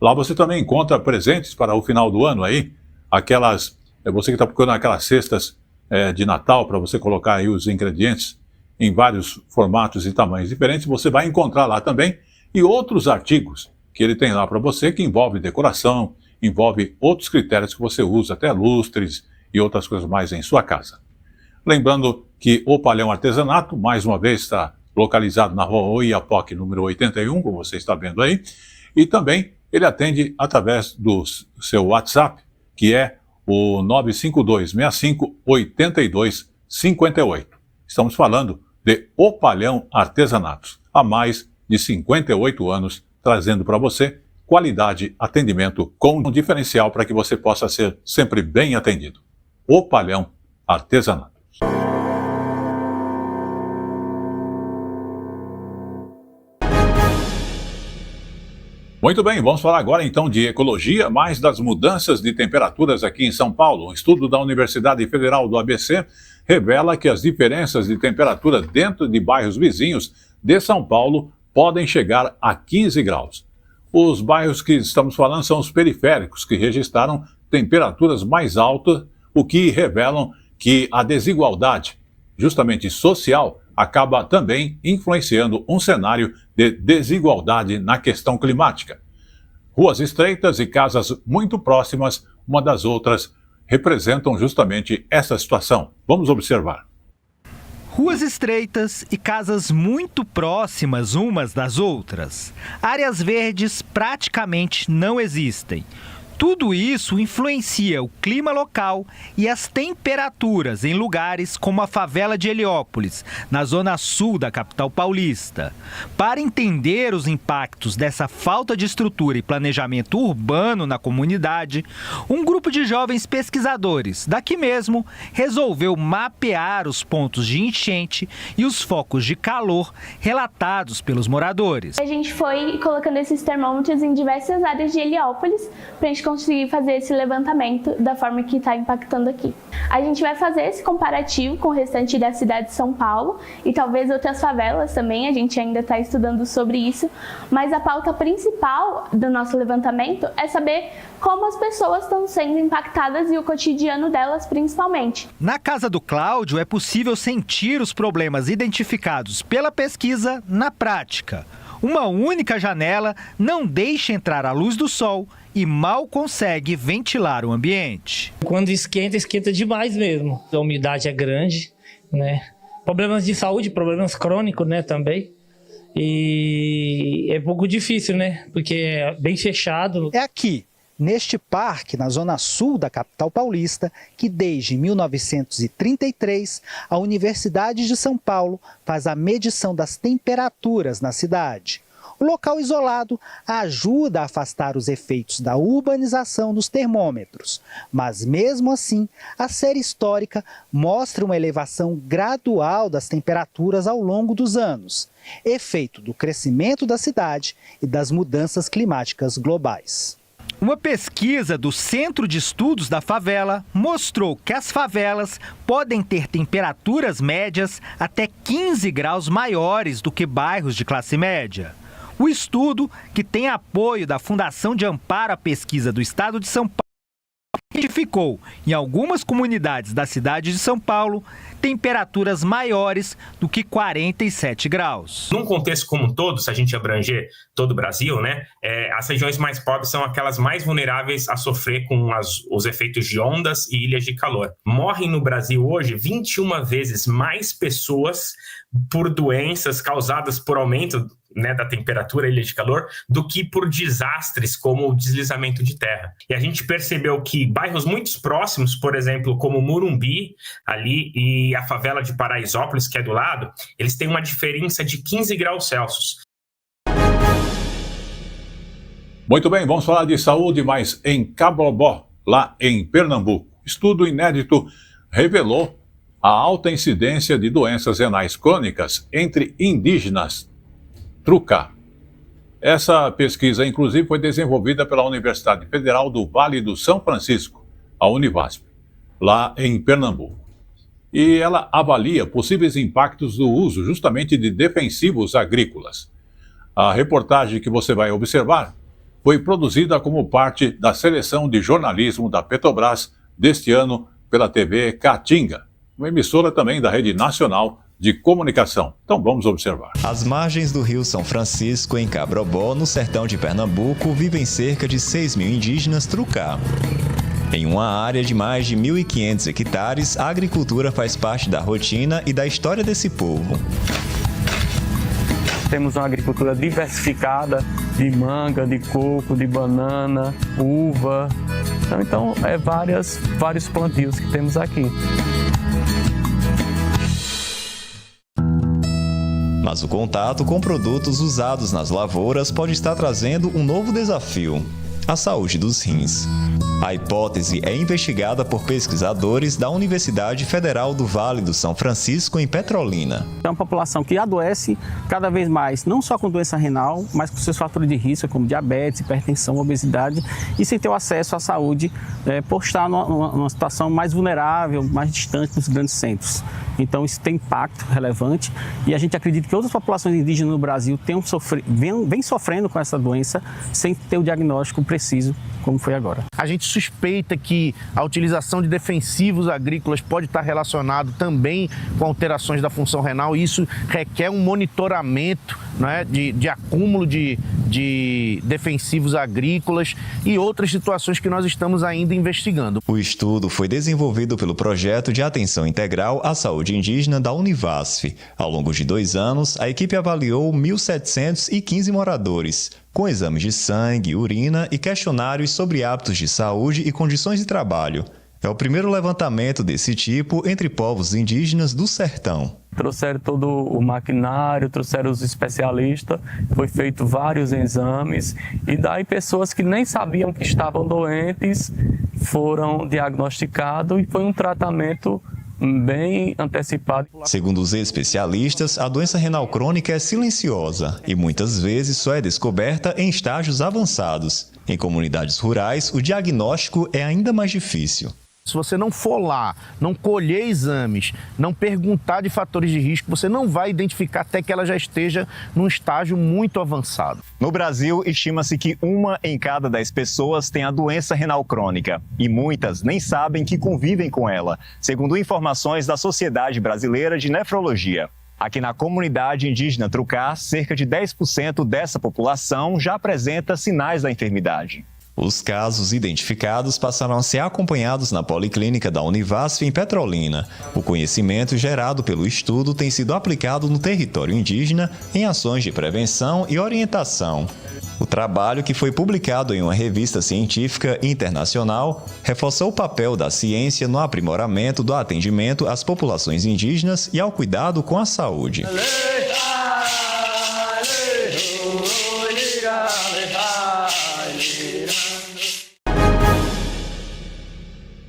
Lá você também encontra presentes para o final do ano aí, aquelas, você que está procurando aquelas cestas de Natal, para você colocar aí os ingredientes em vários formatos e tamanhos diferentes, você vai encontrar lá também, e outros artigos que ele tem lá para você, que envolve decoração, envolve outros critérios que você usa, até lustres e outras coisas mais em sua casa. Lembrando que o Opalhão Artesanato, mais uma vez, está localizado na rua Oiapoque, número 81, como você está vendo aí, e também ele atende através do seu WhatsApp, que é o 952-65-8258. Estamos falando de Opalhão Artesanatos, há mais de 58 anos, trazendo para você qualidade, atendimento com um diferencial para que você possa ser sempre bem atendido. Opalhão Artesanatos. Muito bem, vamos falar agora então de ecologia, mais das mudanças de temperaturas aqui em São Paulo. Um estudo da Universidade Federal do ABC revela que as diferenças de temperatura dentro de bairros vizinhos de São Paulo podem chegar a 15 graus. Os bairros que estamos falando são os periféricos, que registraram temperaturas mais altas, o que revelam que a desigualdade, justamente social, acaba também influenciando um cenário de desigualdade na questão climática. Ruas estreitas e casas muito próximas uma das outras representam justamente essa situação. Vamos observar. Ruas estreitas e casas muito próximas umas das outras. Áreas verdes praticamente não existem. Tudo isso influencia o clima local e as temperaturas em lugares como a favela de Heliópolis, na zona sul da capital paulista. Para entender os impactos dessa falta de estrutura e planejamento urbano na comunidade, um grupo de jovens pesquisadores daqui mesmo resolveu mapear os pontos de enchente e os focos de calor relatados pelos moradores. A gente foi colocando esses termômetros em diversas áreas de Heliópolis para a gente conseguir fazer esse levantamento da forma que está impactando aqui. A gente vai fazer esse comparativo com o restante da cidade de São Paulo e talvez outras favelas também, a gente ainda está estudando sobre isso, mas a pauta principal do nosso levantamento é saber como as pessoas estão sendo impactadas e o cotidiano delas principalmente. Na casa do Cláudio é possível sentir os problemas identificados pela pesquisa na prática. Uma única janela não deixa entrar a luz do sol e mal consegue ventilar o ambiente. Quando esquenta, esquenta demais mesmo. A umidade é grande, né? Problemas de saúde, problemas crônicos, né, também. E é um pouco difícil, né? Porque é bem fechado. É aqui, neste parque, na zona sul da capital paulista, que desde 1933 a Universidade de São Paulo faz a medição das temperaturas na cidade. O local isolado ajuda a afastar os efeitos da urbanização dos termômetros, mas mesmo assim, a série histórica mostra uma elevação gradual das temperaturas ao longo dos anos, efeito do crescimento da cidade e das mudanças climáticas globais. Uma pesquisa do Centro de Estudos da Favela mostrou que as favelas podem ter temperaturas médias até 15 graus maiores do que bairros de classe média. O estudo, que tem apoio da Fundação de Amparo à Pesquisa do Estado de São Paulo, identificou, em algumas comunidades da cidade de São Paulo, temperaturas maiores do que 47 graus. Num contexto como um todo, se a gente abranger todo o Brasil, né, as regiões mais pobres são aquelas mais vulneráveis a sofrer com os efeitos de ondas e ilhas de calor. Morrem no Brasil hoje 21 vezes mais pessoas por doenças causadas por aumento, né, da temperatura, ilha de calor, do que por desastres como o deslizamento de terra. E a gente percebeu que bairros muito próximos, por exemplo, como Morumbi, ali, e a favela de Paraisópolis, que é do lado, eles têm uma diferença de 15 graus Celsius. Muito bem, vamos falar de saúde, mas em Cabrobó, lá em Pernambuco. Estudo inédito revelou a alta incidência de doenças renais crônicas entre indígenas. Trucá. Essa pesquisa, inclusive, foi desenvolvida pela Universidade Federal do Vale do São Francisco, a Univasp, lá em Pernambuco. E ela avalia possíveis impactos do uso justamente de defensivos agrícolas. A reportagem que você vai observar foi produzida como parte da seleção de jornalismo da Petrobras deste ano pela TV Caatinga, uma emissora também da Rede Nacional de Comunicação. Então vamos observar. Às margens do Rio São Francisco, em Cabrobó, no sertão de Pernambuco, vivem cerca de 6 mil indígenas Trucá. Em uma área de mais de 1.500 hectares, a agricultura faz parte da rotina e da história desse povo. Temos uma agricultura diversificada de manga, de coco, de banana, uva. Então vários plantios que temos aqui. Mas o contato com produtos usados nas lavouras pode estar trazendo um novo desafio: a saúde dos rins. A hipótese é investigada por pesquisadores da Universidade Federal do Vale do São Francisco, em Petrolina. É uma população que adoece cada vez mais, não só com doença renal, mas com seus fatores de risco, como diabetes, hipertensão, obesidade, e sem ter o acesso à saúde por estar numa situação mais vulnerável, mais distante dos grandes centros. Então isso tem impacto relevante e a gente acredita que outras populações indígenas no Brasil vêm sofrendo com essa doença sem ter o diagnóstico preciso, como foi agora. A gente suspeita que a utilização de defensivos agrícolas pode estar relacionado também com alterações da função renal e isso requer um monitoramento não é, de acúmulo de defensivos agrícolas e outras situações que nós estamos ainda investigando. O estudo foi desenvolvido pelo Projeto de Atenção Integral à Saúde Indígena da Univasf. Ao longo de 2 anos, a equipe avaliou 1.715 moradores, com exames de sangue, urina e questionários sobre hábitos de saúde e condições de trabalho. É o primeiro levantamento desse tipo entre povos indígenas do sertão. Trouxeram todo o maquinário, trouxeram os especialistas, foi feito vários exames e daí pessoas que nem sabiam que estavam doentes foram diagnosticados e foi um tratamento bem antecipado. Segundo os especialistas, a doença renal crônica é silenciosa e muitas vezes só é descoberta em estágios avançados. Em comunidades rurais, o diagnóstico é ainda mais difícil. Se você não for lá, não colher exames, não perguntar de fatores de risco, você não vai identificar até que ela já esteja num estágio muito avançado. No Brasil, estima-se que 1 em cada 10 pessoas tem a doença renal crônica e muitas nem sabem que convivem com ela, segundo informações da Sociedade Brasileira de Nefrologia. Aqui na comunidade indígena Trucá, cerca de 10% dessa população já apresenta sinais da enfermidade. Os casos identificados passaram a ser acompanhados na Policlínica da Univasf em Petrolina. O conhecimento gerado pelo estudo tem sido aplicado no território indígena em ações de prevenção e orientação. O trabalho, que foi publicado em uma revista científica internacional, reforçou o papel da ciência no aprimoramento do atendimento às populações indígenas e ao cuidado com a saúde.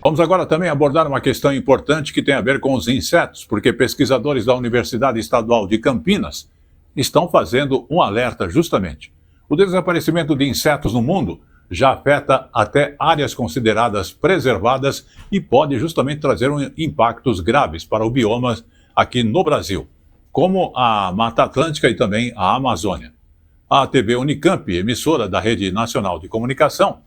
Vamos agora também abordar uma questão importante que tem a ver com os insetos, porque pesquisadores da Universidade Estadual de Campinas estão fazendo um alerta justamente. O desaparecimento de insetos no mundo já afeta até áreas consideradas preservadas e pode justamente trazer impactos graves para o bioma aqui no Brasil, como a Mata Atlântica e também a Amazônia. A TV Unicamp, emissora da Rede Nacional de Comunicação,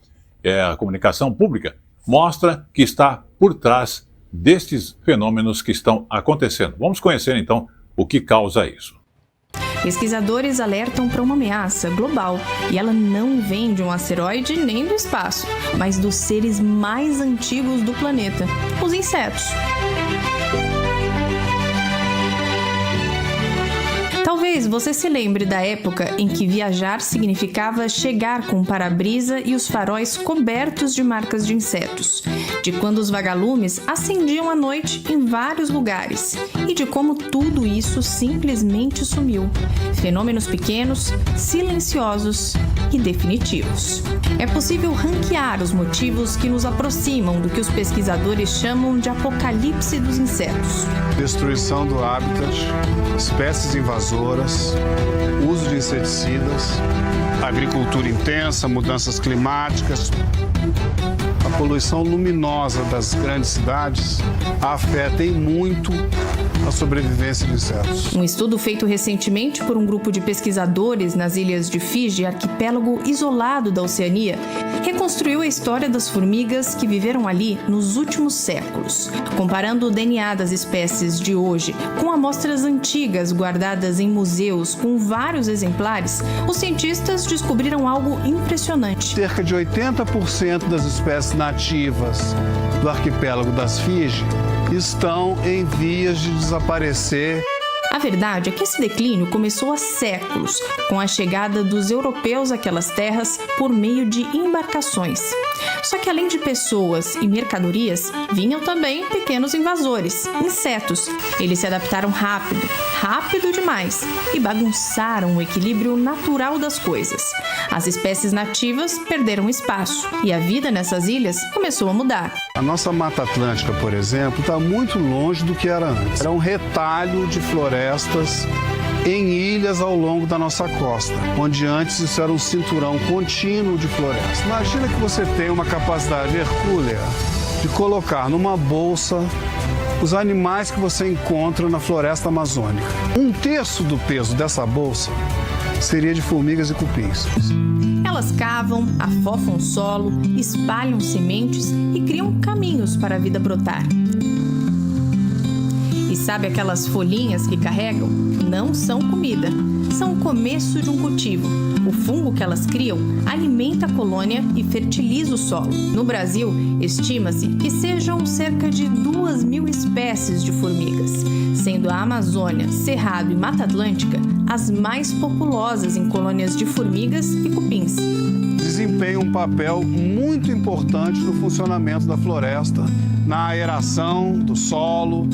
a comunicação pública, mostra que está por trás destes fenômenos que estão acontecendo. Vamos conhecer, então, o que causa isso. Pesquisadores alertam para uma ameaça global e ela não vem de um asteroide nem do espaço, mas dos seres mais antigos do planeta, os insetos. Talvez você se lembre da época em que viajar significava chegar com o para-brisa e os faróis cobertos de marcas de insetos, de quando os vagalumes acendiam à noite em vários lugares e de como tudo isso simplesmente sumiu. Fenômenos pequenos, silenciosos e definitivos. É possível ranquear os motivos que nos aproximam do que os pesquisadores chamam de apocalipse dos insetos. Destruição do habitat, espécies invasoras, uso de inseticidas, agricultura intensa, mudanças climáticas. A poluição luminosa das grandes cidades afeta em muito a sobrevivência de insetos. Um estudo feito recentemente por um grupo de pesquisadores nas ilhas de Fiji, arquipélago isolado da Oceania, reconstruiu a história das formigas que viveram ali nos últimos séculos. Comparando o DNA das espécies de hoje com amostras antigas guardadas em museus com vários exemplares, os cientistas descobriram algo impressionante. Cerca de 80% das espécies nativas do arquipélago das Fiji estão em vias de desaparecer. A verdade é que esse declínio começou há séculos, com a chegada dos europeus àquelas terras por meio de embarcações. Só que além de pessoas e mercadorias, vinham também pequenos invasores, insetos. Eles se adaptaram rápido demais, e bagunçaram o equilíbrio natural das coisas. As espécies nativas perderam espaço, e a vida nessas ilhas começou a mudar. A nossa Mata Atlântica, por exemplo, está muito longe do que era antes. Era um retalho de florestas em ilhas ao longo da nossa costa, onde antes isso era um cinturão contínuo de florestas. Imagina que você tem uma capacidade hercúlea de colocar numa bolsa os animais que você encontra na floresta amazônica. 1/3 do peso dessa bolsa seria de formigas e cupins. Elas cavam, afofam o solo, espalham sementes e criam caminhos para a vida brotar. E Sabe aquelas folhinhas que carregam? Não são comida, são o começo de um cultivo. O fungo que elas criam alimenta a colônia e fertiliza o solo. No Brasil, estima-se que sejam cerca de 2.000 espécies de formigas, sendo a Amazônia, Cerrado e Mata Atlântica as mais populosas em colônias de formigas e cupins. Desempenham um papel muito importante no funcionamento da floresta, na aeração do solo,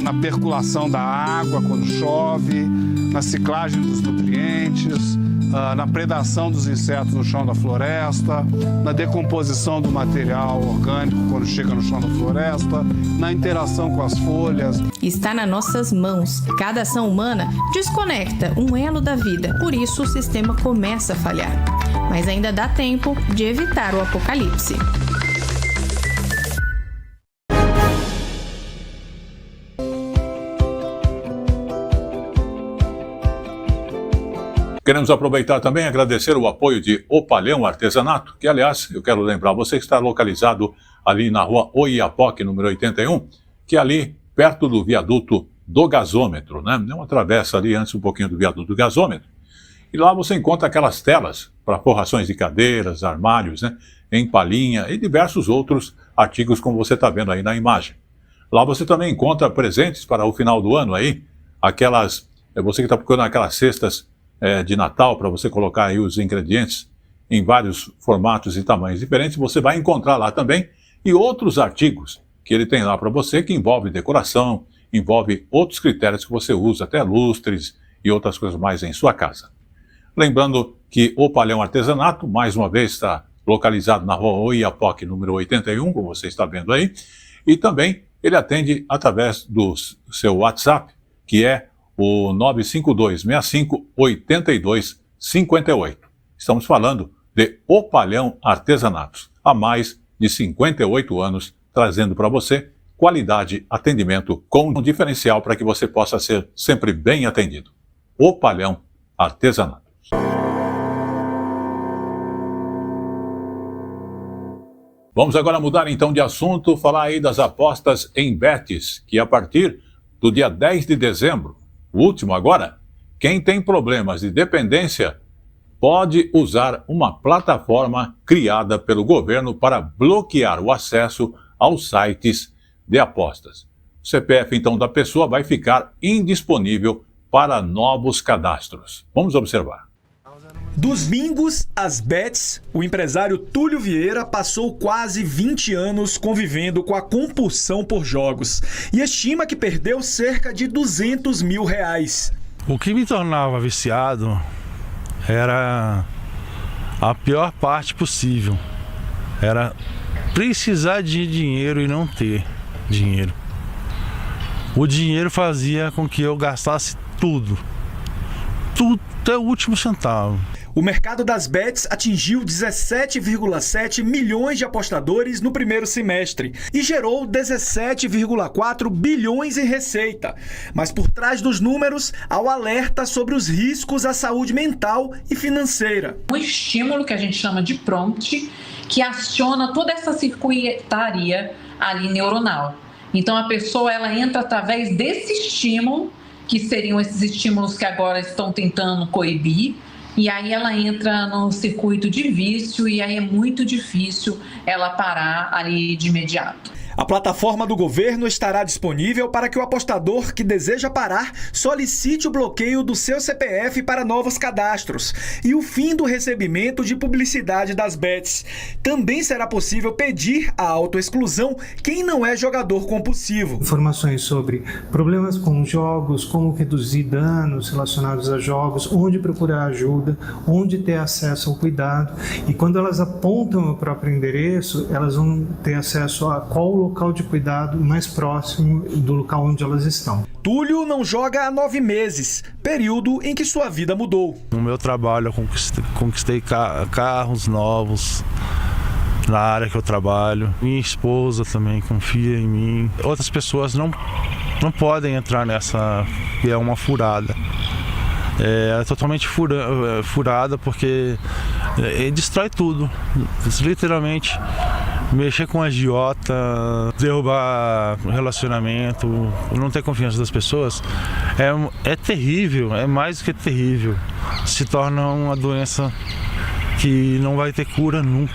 na percolação da água quando chove, na ciclagem dos nutrientes, na predação dos insetos no chão da floresta, na decomposição do material orgânico quando chega no chão da floresta, na interação com as folhas. Está nas nossas mãos. Cada ação humana desconecta um elo da vida, por isso o sistema começa a falhar. Mas ainda dá tempo de evitar o apocalipse. Queremos aproveitar também e agradecer o apoio de Opalhão Artesanato, que, aliás, eu quero lembrar você que está localizado ali na rua Oiapoque, número 81, que é ali perto do viaduto do gasômetro, né? É uma travessa ali antes um pouquinho do viaduto do gasômetro. E lá você encontra aquelas telas para forrações de cadeiras, armários, né? Em palhinha e diversos outros artigos como você está vendo aí na imagem. Lá você também encontra presentes para o final do ano aí, aquelas, você que está procurando aquelas cestas de Natal para você colocar aí os ingredientes em vários formatos e tamanhos diferentes, você vai encontrar lá também, e outros artigos que ele tem lá para você, que envolve decoração, envolve outros critérios que você usa, até lustres e outras coisas mais em sua casa. Lembrando que o Opalhão Artesanato, mais uma vez, está localizado na rua Oiapoque, número 81, como você está vendo aí, e também ele atende através do seu WhatsApp, que é o 952-65-82-58. Estamos falando de Opalhão Artesanatos, há mais de 58 anos, trazendo para você qualidade, atendimento com um diferencial para que você possa ser sempre bem atendido. Opalhão Artesanatos. Vamos agora mudar então de assunto, falar aí das apostas em bets, que a partir do dia 10 de dezembro, o último agora, quem tem problemas de dependência pode usar uma plataforma criada pelo governo para bloquear o acesso aos sites de apostas. O CPF, então, da pessoa vai ficar indisponível para novos cadastros. Vamos observar. Dos bingos às bets, o empresário Túlio Vieira passou quase 20 anos convivendo com a compulsão por jogos e estima que perdeu cerca de R$200 mil. O que me tornava viciado era a pior parte possível. Era precisar de dinheiro e não ter dinheiro. O dinheiro fazia com que eu gastasse tudo até o último centavo. O mercado das bets atingiu 17,7 milhões de apostadores no primeiro semestre e gerou 17,4 bilhões em receita. Mas por trás dos números, há o alerta sobre os riscos à saúde mental e financeira. Um estímulo que a gente chama de prompt, que aciona toda essa circuitaria ali neuronal. Então a pessoa ela entra através desse estímulo, que seriam esses estímulos que agora estão tentando coibir, e aí ela entra no circuito de vício e aí é muito difícil ela parar ali de imediato. A plataforma do governo estará disponível para que o apostador que deseja parar solicite o bloqueio do seu CPF para novos cadastros e o fim do recebimento de publicidade das bets. Também será possível pedir a autoexclusão quem não é jogador compulsivo. Informações sobre problemas com jogos, como reduzir danos relacionados a jogos, onde procurar ajuda, onde ter acesso ao cuidado. E quando elas apontam o próprio endereço, elas vão ter acesso a qual local de cuidado mais próximo do local onde elas estão. Túlio não joga há 9 meses, período em que sua vida mudou. No meu trabalho eu conquistei carros novos na área que eu trabalho. Minha esposa também confia em mim. Outras pessoas não podem entrar nessa, que é uma furada. É totalmente furada porque destrói tudo, literalmente. mexer com agiota, derrubar relacionamento, não ter confiança das pessoas, é terrível, é mais do que terrível. Se torna uma doença que não vai ter cura nunca.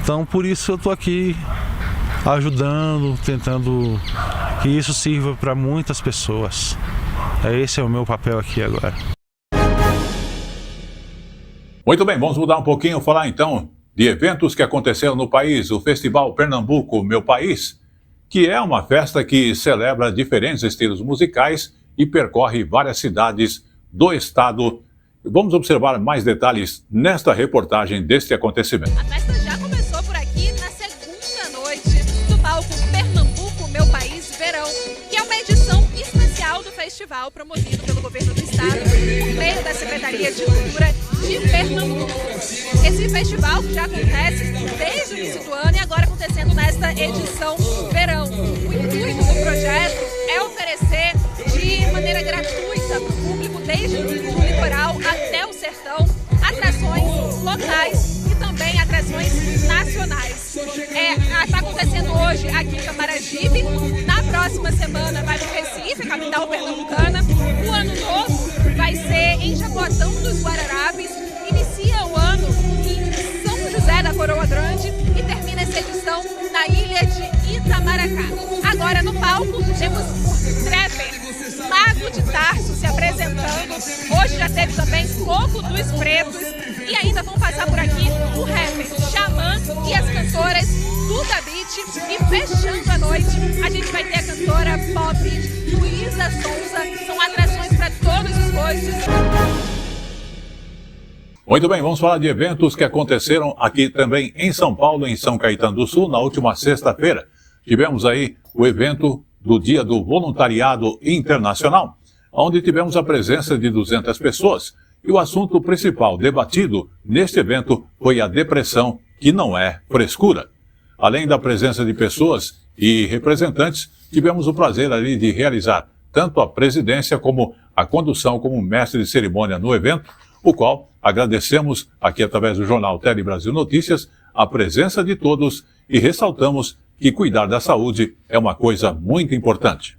Então, por isso eu estou aqui ajudando, tentando que isso sirva para muitas pessoas. Esse é o meu papel aqui agora. Muito bem, vamos mudar um pouquinho, falar então de eventos que aconteceram no país. O Festival Pernambuco Meu País, que é uma festa que celebra diferentes estilos musicais e percorre várias cidades do estado. Vamos observar mais detalhes nesta reportagem deste acontecimento. A festa já começou por aqui na segunda noite do palco Pernambuco Meu País Verão, que é uma edição especial do festival promovido pelo governo do estado, por meio da Secretaria de Cultura de Pernambuco. Esse festival que já acontece desde o início do ano e agora acontecendo nesta edição verão. O intuito do projeto é oferecer de maneira gratuita para o público, desde o litoral até o sertão, atrações locais e também atrações nacionais. Está acontecendo hoje aqui em Camaragibe, na próxima semana vai para o Recife, capital pernambucana. O ano novo vai ser em Jaboatão dos Guararapes, inicia o ano em São José da Coroa Grande e termina essa edição na ilha de Itamaracá. Agora no palco temos o trapper Mago de Tarso se apresentando. Hoje já teve também Coco dos Pretos e ainda vão passar por aqui o rapper Xamã e as cantoras Duda Beat. E fechando a noite, a gente vai ter a cantora pop Luísa Sonza. São atrações para todos os gostos. Muito bem, vamos falar de eventos que aconteceram aqui também em São Paulo, em São Caetano do Sul, na última sexta-feira. Tivemos aí o evento do Dia do Voluntariado Internacional, onde tivemos a presença de 200 pessoas. E o assunto principal debatido neste evento foi a depressão, que não é frescura. Além da presença de pessoas e representantes, tivemos o prazer ali de realizar tanto a presidência como a condução como mestre de cerimônia no evento, o qual agradecemos aqui através do jornal Tele Brasil Notícias a presença de todos e ressaltamos que cuidar da saúde é uma coisa muito importante.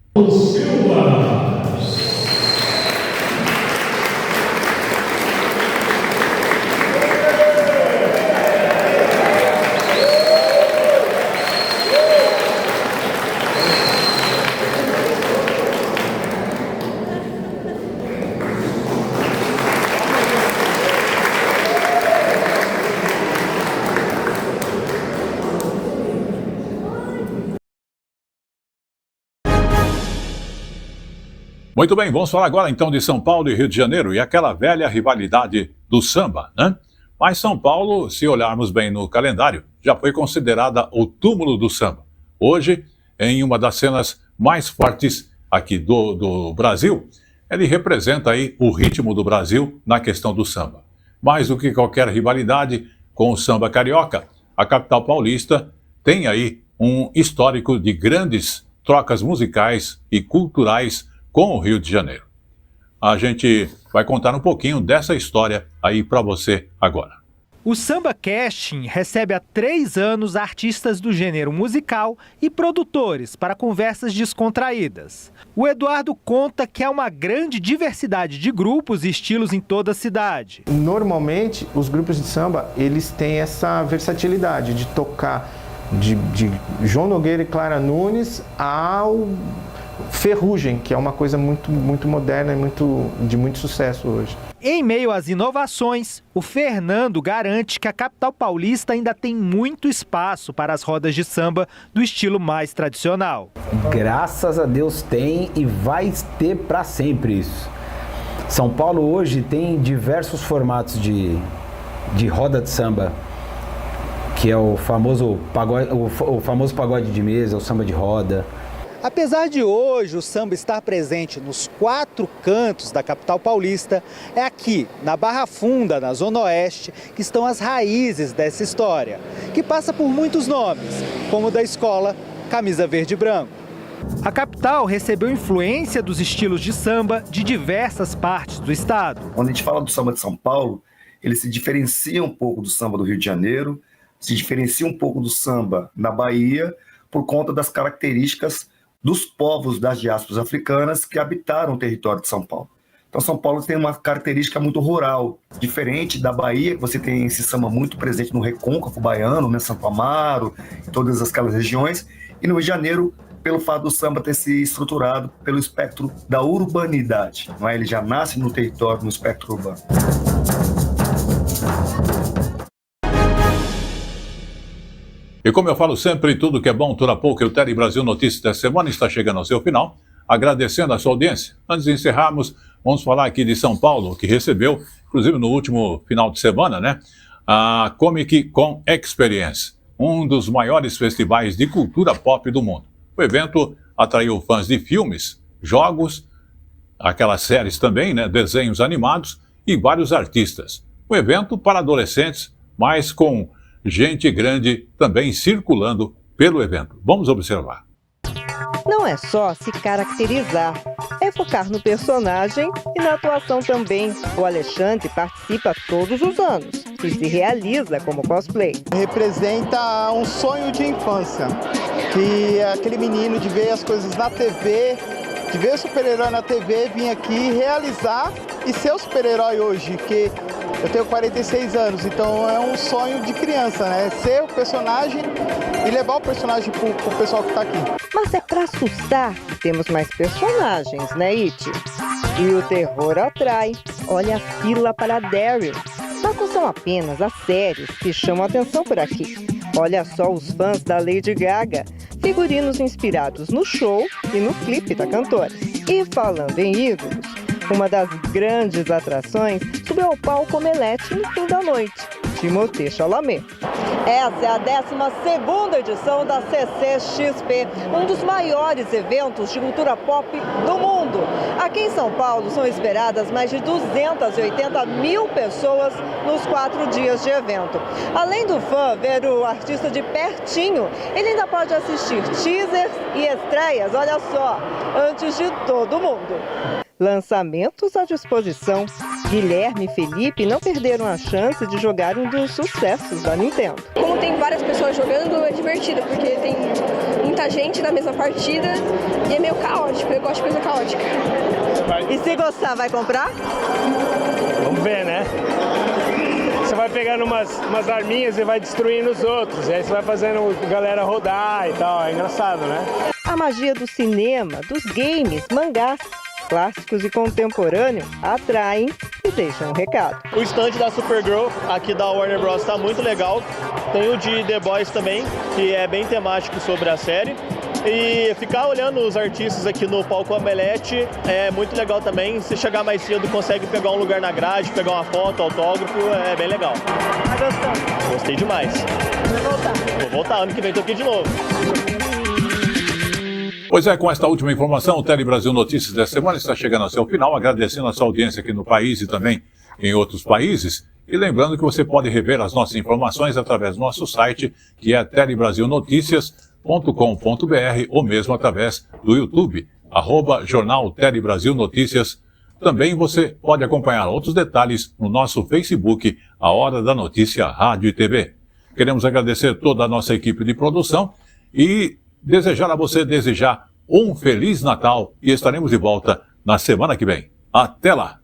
Muito bem, vamos falar agora então de São Paulo e Rio de Janeiro e aquela velha rivalidade do samba, né? Mas São Paulo, se olharmos bem no calendário, já foi considerada o túmulo do samba. Hoje, em uma das cenas mais fortes aqui do Brasil, ele representa aí o ritmo do Brasil na questão do samba. Mais do que qualquer rivalidade com o samba carioca, a capital paulista tem aí um histórico de grandes trocas musicais e culturais com o Rio de Janeiro. A gente vai contar um pouquinho dessa história aí para você agora. O Samba Casting recebe há 3 anos artistas do gênero musical e produtores para conversas descontraídas. O Eduardo conta que há uma grande diversidade de grupos e estilos em toda a cidade. Normalmente, os grupos de samba, eles têm essa versatilidade de tocar de João Nogueira e Clara Nunes ao Ferrugem, que é uma coisa muito moderna e de muito sucesso hoje. Em meio às inovações, o Fernando garante que a capital paulista ainda tem muito espaço para as rodas de samba do estilo mais tradicional. Graças a Deus tem e vai ter para sempre isso. São Paulo hoje tem diversos formatos de roda de samba, que é o famoso pagode de mesa, o samba de roda. Apesar de hoje o samba estar presente nos 4 cantos da capital paulista, é aqui, na Barra Funda, na Zona Oeste, que estão as raízes dessa história, que passa por muitos nomes, como o da escola Camisa Verde e Branco. A capital recebeu influência dos estilos de samba de diversas partes do estado. Quando a gente fala do samba de São Paulo, ele se diferencia um pouco do samba do Rio de Janeiro, se diferencia um pouco do samba na Bahia por conta das características dos povos das diásporas africanas que habitaram o território de São Paulo. Então, São Paulo tem uma característica muito rural, diferente da Bahia, que você tem esse samba muito presente no recôncavo baiano, né, Santo Amaro, todas aquelas regiões, e no Rio de Janeiro, pelo fato do samba ter se estruturado pelo espectro da urbanidade, não é? Ele já nasce no território, no espectro urbano. E como eu falo sempre, tudo que é bom dura pouco. O Tele Brasil Notícias da semana está chegando ao seu final, agradecendo a sua audiência. Antes de encerrarmos, vamos falar aqui de São Paulo, que recebeu, inclusive no último final de semana, né, a Comic Con Experience, um dos maiores festivais de cultura pop do mundo. O evento atraiu fãs de filmes, jogos, aquelas séries também, né, desenhos animados e vários artistas. Um evento para adolescentes, mas com gente grande também circulando pelo evento. Vamos observar. Não é só se caracterizar, é focar no personagem e na atuação também. O Alexandre participa todos os anos e se realiza como cosplay. Representa um sonho de infância, que é aquele menino de ver as coisas na TV, de ver o super-herói na TV, vir aqui realizar e ser o super-herói hoje, que eu tenho 46 anos, então é um sonho de criança, né? Ser o personagem e levar o personagem pro pessoal que tá aqui. Mas é pra assustar, temos mais personagens, né, Iti? E o terror atrai. Olha a fila para Daryl. Mas não são apenas as séries que chamam a atenção por aqui. Olha só os fãs da Lady Gaga, figurinos inspirados no show e no clipe da cantora. E falando em ídolos, uma das grandes atrações subiu ao palco Omelete no fim da noite, Timothée Chalamet. Essa é a 12ª edição da CCXP, um dos maiores eventos de cultura pop do mundo. Aqui em São Paulo são esperadas mais de 280 mil pessoas nos 4 dias de evento. Além do fã ver o artista de pertinho, ele ainda pode assistir teasers e estreias, olha só, antes de todo mundo. Lançamentos à disposição. Guilherme e Felipe não perderam a chance de jogar um dos sucessos da Nintendo. Como tem várias pessoas jogando, é divertido, porque tem muita gente na mesma partida e é meio caótico. Eu gosto de coisa caótica. E se gostar, vai comprar? Vamos ver, né? Você vai pegando umas arminhas e vai destruindo os outros. E aí você vai fazendo a galera rodar e tal. É engraçado, né? A magia do cinema, dos games, mangás, clássicos e contemporâneo atraem e deixam um recado. O stand da Supergirl aqui da Warner Bros. Está muito legal. Tem o de The Boys também, que é bem temático sobre a série. E ficar olhando os artistas aqui no palco Omelete é muito legal também. Se chegar mais cedo, consegue pegar um lugar na grade, pegar uma foto, autógrafo, é bem legal. Tá gostando? Gostei demais. Vai voltar? Vou voltar, ano que vem tô aqui de novo. Pois é, com esta última informação, o Tele Brasil Notícias desta semana está chegando ao seu final, agradecendo a sua audiência aqui no país e também em outros países. E lembrando que você pode rever as nossas informações através do nosso site, que é telebrasilnoticias.com.br, ou mesmo através do YouTube, @Jornal Tele Brasil Notícias. Também você pode acompanhar outros detalhes no nosso Facebook, A Hora da Notícia Rádio e TV. Queremos agradecer toda a nossa equipe de produção e desejar a você um Feliz Natal e estaremos de volta na semana que vem. Até lá!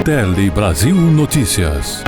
Tele Brasil Notícias.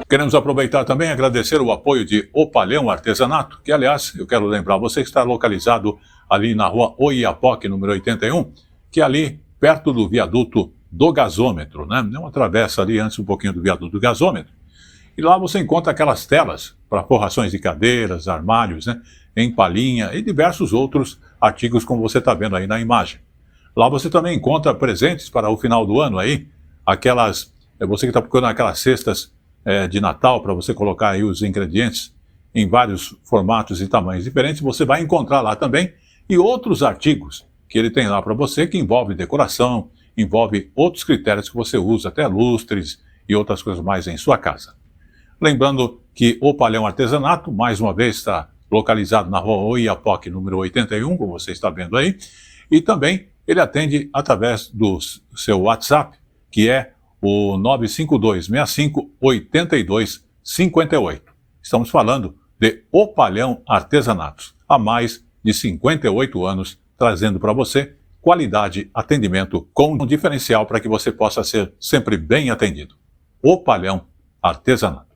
Queremos aproveitar também e agradecer o apoio de Opalhão Artesanato, que, aliás, eu quero lembrar você que está localizado ali na rua Oiapoque, número 81, que é ali perto do viaduto do gasômetro, né? É uma travessa ali antes um pouquinho do viaduto do gasômetro. E lá você encontra aquelas telas para forrações de cadeiras, armários, né? Em palhinha e diversos outros artigos como você está vendo aí na imagem. Lá você também encontra presentes para o final do ano aí, aquelas Você que está procurando aquelas cestas de Natal para você colocar aí os ingredientes em vários formatos e tamanhos diferentes, você vai encontrar lá também, e outros artigos que ele tem lá para você, que envolve decoração, envolve outros critérios que você usa, até lustres e outras coisas mais em sua casa. Lembrando que o Palhão Artesanato, mais uma vez, está localizado na rua Oiapoque, número 81, como você está vendo aí, e também ele atende através do seu WhatsApp, que é o 95265-8258. Estamos falando de O Palhão Artesanatos, há mais de 58 anos, trazendo para você qualidade, atendimento com um diferencial para que você possa ser sempre bem atendido. O Palhão Artesanato.